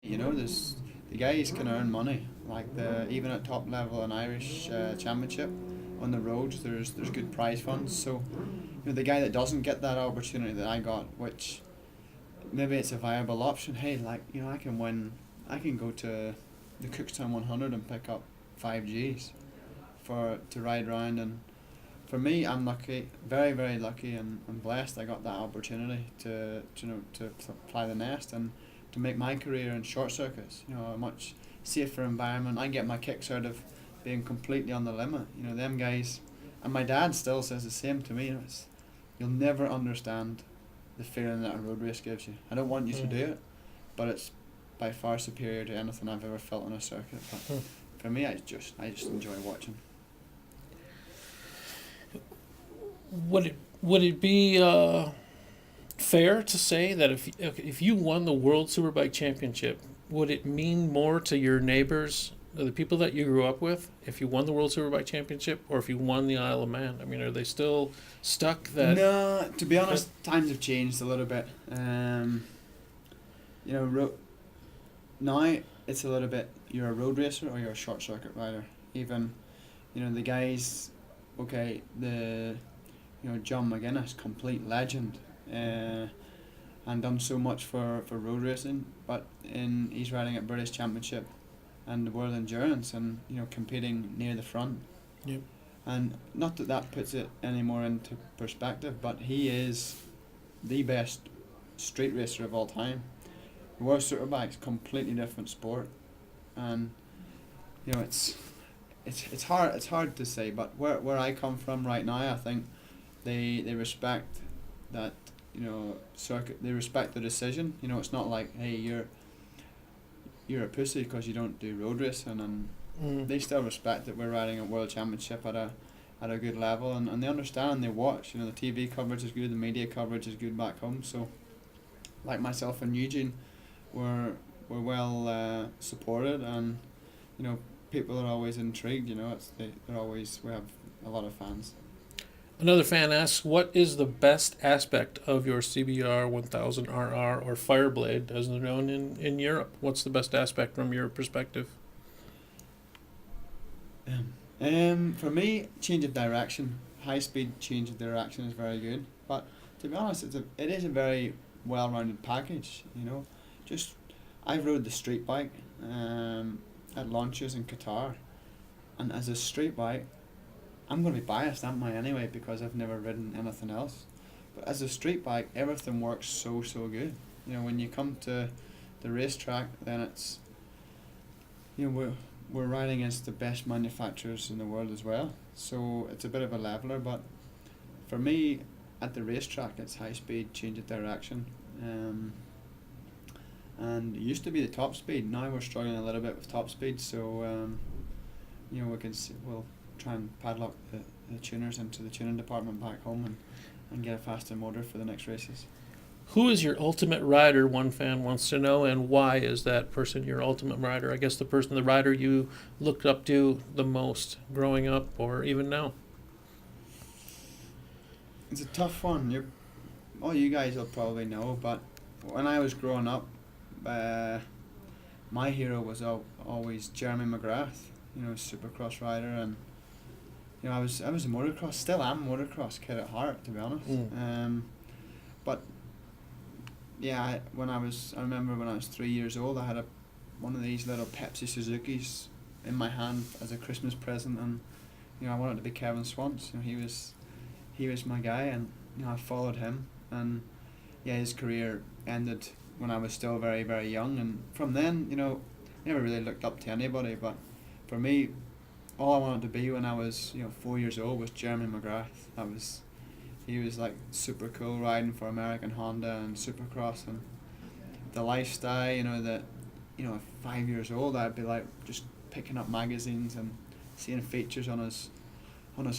You know, the guys can earn money. Like even at top level in Irish Championship, on the roads, there's good prize funds. So, the guy that doesn't get that opportunity that I got, which maybe it's a viable option. Hey, like I can win. I can go to the Cookstown 100 and pick up 5 Gs to ride around. And for me, I'm lucky, very very lucky, and blessed. I got that opportunity to fly the nest and to make my career in short circuits. A much safer environment. I get my kicks out of being completely on the limit. Them guys, and my dad still says the same to me. You'll never understand the feeling that a road race gives you. I don't want you to do it, but it's by far superior to anything I've ever felt on a circuit. But for me, I just enjoy watching. Would it be fair to say that if you won the World Superbike Championship, would it mean more to your neighbors, the people that you grew up with, if you won the World Superbike Championship or if you won the Isle of Man? I mean, are they still stuck that... No, to be honest, times have changed a little bit. Now it's a little bit, you're a road racer or you're a short circuit rider. Even, the guys, okay, John McGuinness, complete legend, and done so much for road racing, but he's riding at British Championship and the World Endurance and competing near the front. Yep. And not that puts it any more into perspective, but he is the best street racer of all time. The World Superbike's completely different sport, and it's hard to say, but where I come from right now, I think they respect that circuit. They respect the decision. It's not like, hey, you're a pussy because you don't do road racing, and they still respect that we're riding a world championship at a good level, and they understand and they watch. The TV coverage is good, the media coverage is good back home. So, like myself and Eugene, we're well supported, and people are always intrigued. We have a lot of fans. Another fan asks, what is the best aspect of your CBR 1000RR or Fireblade, as they're known in Europe? What's the best aspect from your perspective? For me, change of direction. High speed change of direction is very good. But to be honest, it is a very well-rounded package. I've rode the street bike at launches in Qatar, and as a street bike, I'm going to be biased, am I, anyway, because I've never ridden anything else. But as a street bike, everything works so good. When you come to the racetrack, then it's, we're riding against the best manufacturers in the world as well. So it's a bit of a leveler, but for me, at the racetrack, it's high speed, change of direction. And it used to be the top speed. Now we're struggling a little bit with top speed, so we'll try and padlock the tuners into the tuning department back home and get a faster motor for the next races. Who is your ultimate rider, one fan wants to know, and why is that person your ultimate rider? I guess the rider you looked up to the most growing up or even now. It's a tough one. All you guys will probably know, but when I was growing up, my hero was always Jeremy McGrath, supercross rider, and I was a motocross, still am a motocross kid at heart, to be honest. But yeah, I remember when I was 3 years old, I had one of these little Pepsi Suzukis in my hand as a Christmas present, and I wanted to be Kevin Swans. He was my guy, and I followed him, and his career ended when I was still very very young, and from then never really looked up to anybody, but for me, all I wanted to be when I was 4 years old was Jeremy McGrath. He was like super cool, riding for American Honda and Supercross, and the lifestyle. That at 5 years old I'd be like just picking up magazines and seeing features on his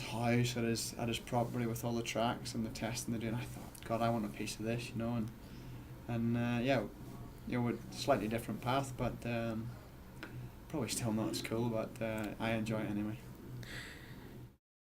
house at his property with all the tracks and the testing they do. And I thought, God, I want a piece of this, with slightly different path, but probably still not as cool, but I enjoy it anyway.